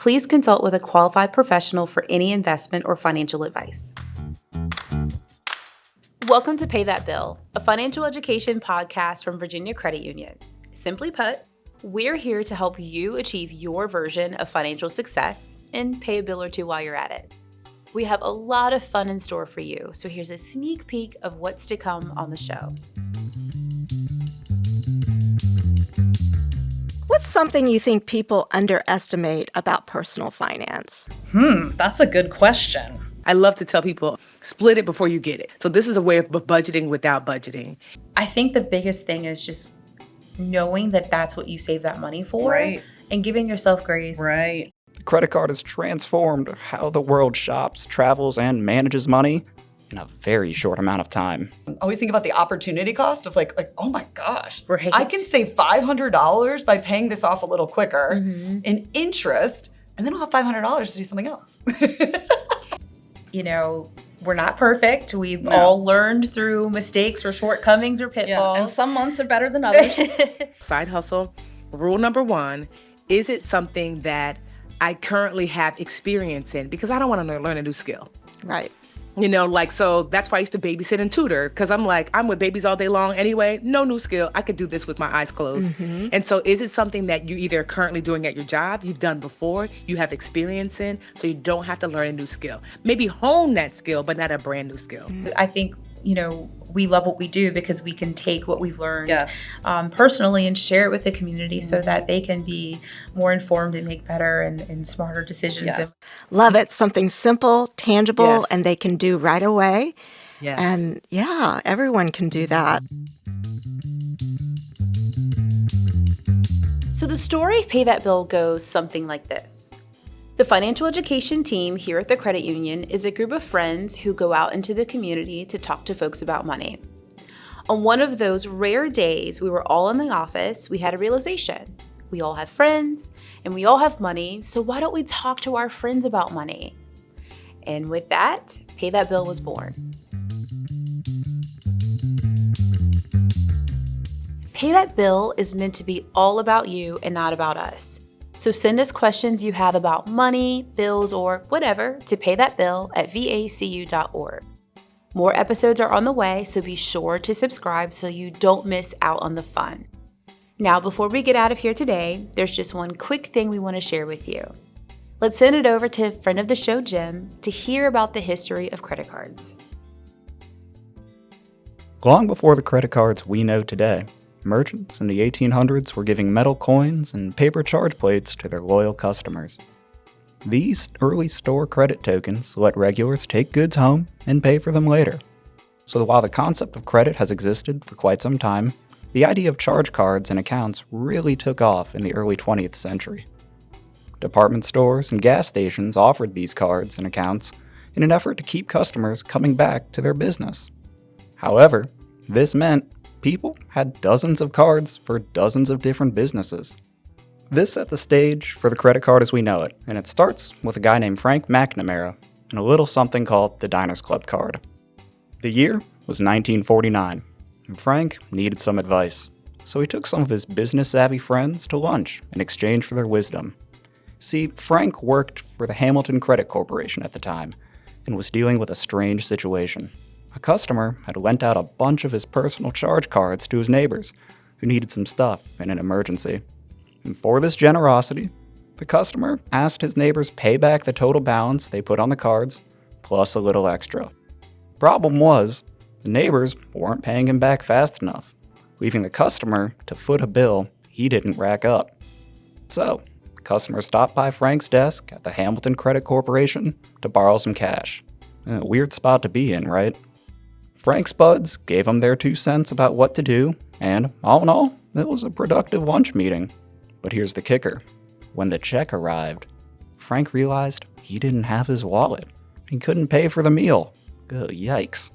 please consult with a qualified professional for any investment or financial advice. Welcome to Pay That Bill, a financial education podcast from Virginia Credit Union. Simply put, we're here to help you achieve your version of financial success and pay a bill or two while you're at it. We have a lot of fun in store for you, so here's a sneak peek of what's to come on the show. What's something you think people underestimate about personal finance? That's a good question. I love to tell people, split it before you get it. So this is a way of budgeting without budgeting. I think the biggest thing is just knowing that that's what you save that money for, Right. And giving yourself grace. Right. The credit card has transformed how the world shops, travels, and manages money in a very short amount of time. I always think about the opportunity cost of like, oh my gosh, Right. I can save $500 by paying this off a little quicker in interest, and then I'll have $500 to do something else. You know, we're not perfect. We've all learned through mistakes or shortcomings or pitfalls. And some months are better than others. Side hustle, rule number one, is it something that I currently have experience in? Because I don't want to learn a new skill. Right. You know, so that's why I used to babysit and tutor, because I'm with babies all day long anyway. No new skill. I could do this with my eyes closed. And so is it something that you either currently doing at your job, you've done before, you have experience in, so you don't have to learn a new skill? Maybe hone that skill, but not a brand new skill. I think, we love what we do because we can take what we've learned Personally and share it with the community so that they can be more informed and make better and smarter decisions. Yes. Love it. Something simple, tangible, Yes. and they can do right away. Yes. And yeah, everyone can do that. So the story of Pay That Bill goes something like this. The financial education team here at the credit union is a group of friends who go out into the community to talk to folks about money. On one of those rare days we were all in the office, we had a realization. We all have friends and we all have money, so why don't we talk to our friends about money? And with that, Pay That Bill was born. Pay That Bill is meant to be all about you and not about us. So send us questions you have about money, bills, or whatever to paythatbill@vacu.org. More episodes are on the way, so be sure to subscribe so you don't miss out on the fun. Now, before we get out of here today, there's just one quick thing we want to share with you. Let's send it over to friend of the show, Jim, to hear about the history of credit cards. Long before the credit cards we know today, merchants in the 1800s were giving metal coins and paper charge plates to their loyal customers. These early store credit tokens let regulars take goods home and pay for them later. So while the concept of credit has existed for quite some time, the idea of charge cards and accounts really took off in the early 20th century. Department stores and gas stations offered these cards and accounts in an effort to keep customers coming back to their business. However, this meant people had dozens of cards for dozens of different businesses. This set the stage for the credit card as we know it, and it starts with a guy named Frank McNamara and a little something called the Diners Club card. The year was 1949, and Frank needed some advice, so he took some of his business-savvy friends to lunch in exchange for their wisdom. See, Frank worked for the Hamilton Credit Corporation at the time, and was dealing with a strange situation. A customer had lent out a bunch of his personal charge cards to his neighbors, who needed some stuff in an emergency. And for this generosity, the customer asked his neighbors pay back the total balance they put on the cards, plus a little extra. Problem was, the neighbors weren't paying him back fast enough, leaving the customer to foot a bill he didn't rack up. So, the customer stopped by Frank's desk at the Hamilton Credit Corporation to borrow some cash. A weird spot to be in, right? Frank's buds gave him their 2 cents about what to do, and all in all, it was a productive lunch meeting. But here's the kicker. When the check arrived, Frank realized he didn't have his wallet. He couldn't pay for the meal. Ugh, yikes.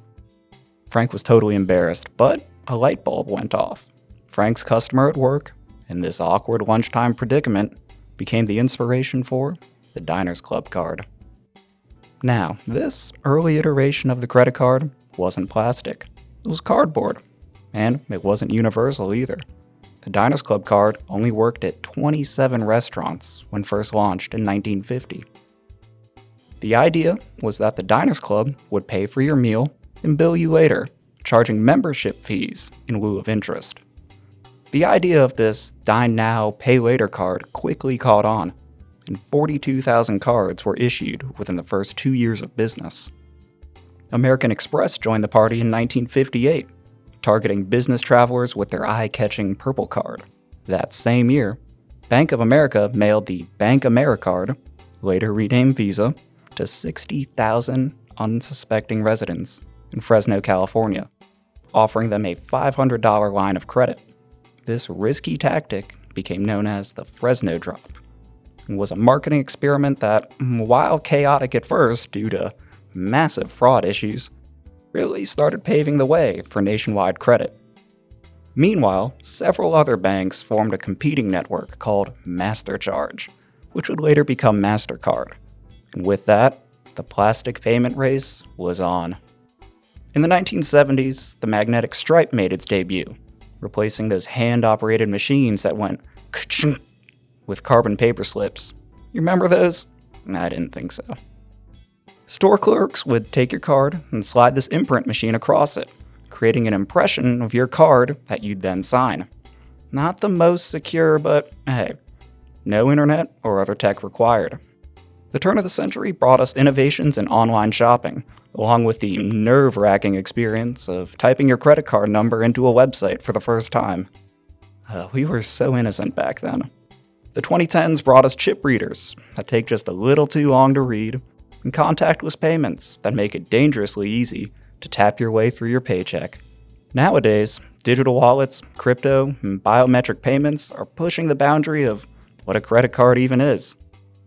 Frank was totally embarrassed, but a light bulb went off. Frank's customer at work, and this awkward lunchtime predicament, became the inspiration for the Diners Club card. Now, this early iteration of the credit card wasn't plastic. It was cardboard, and it wasn't universal either. the Diners Club card only worked at 27 restaurants when first launched in 1950. The idea was that the Diners Club would pay for your meal and bill you later, charging membership fees in lieu of interest. The idea of this Dine Now, Pay Later card quickly caught on, and 42,000 cards were issued within the first 2 years of business. American Express joined the party in 1958, targeting business travelers with their eye-catching purple card. That same year, Bank of America mailed the Bank AmeriCard, later renamed Visa, to 60,000 unsuspecting residents in Fresno, California, offering them a $500 line of credit. This risky tactic became known as the Fresno Drop, and was a marketing experiment that, while chaotic at first due to massive fraud issues, really started paving the way for nationwide credit. Meanwhile, several other banks formed a competing network called MasterCharge, which would later become MasterCard. And with that, the plastic payment race was on. In the 1970s, the magnetic stripe made its debut, replacing those hand-operated machines that went ka-chunk with carbon paper slips. You remember those? I didn't think so. Store clerks would take your card and slide this imprint machine across it, creating an impression of your card that you'd then sign. Not the most secure, but hey, no internet or other tech required. The turn of the century brought us innovations in online shopping, along with the nerve-wracking experience of typing your credit card number into a website for the first time. We were so innocent back then. The 2010s brought us chip readers that take just a little too long to read, and contactless payments that make it dangerously easy to tap your way through your paycheck. Nowadays, digital wallets, crypto, and biometric payments are pushing the boundary of what a credit card even is.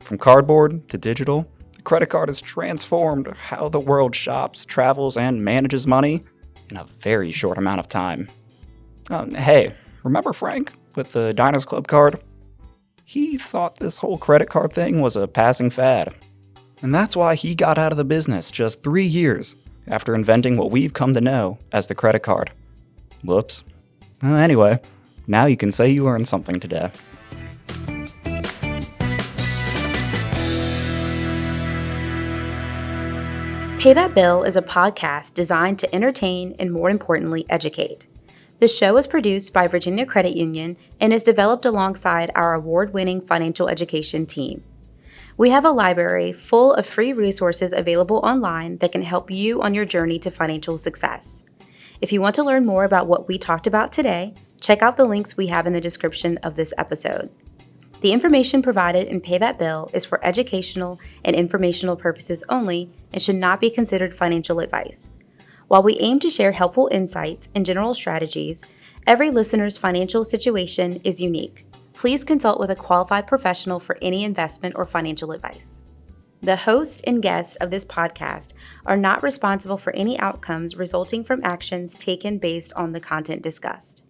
From cardboard to digital, the credit card has transformed how the world shops, travels, and manages money in a very short amount of time. Hey, remember Frank with the Diners Club card? He thought this whole credit card thing was a passing fad. And that's why he got out of the business just 3 years after inventing what we've come to know as the credit card. Whoops. Anyway, now you can say you learned something today. Pay That Bill is a podcast designed to entertain and, more importantly, educate. The show is produced by Virginia Credit Union and is developed alongside our award-winning financial education team. We have a library full of free resources available online that can help you on your journey to financial success. If you want to learn more about what we talked about today, check out the links we have in the description of this episode. The information provided in Pay That Bill is for educational and informational purposes only and should not be considered financial advice. While we aim to share helpful insights and general strategies, every listener's financial situation is unique. Please consult with a qualified professional for any investment or financial advice. The host and guests of this podcast are not responsible for any outcomes resulting from actions taken based on the content discussed.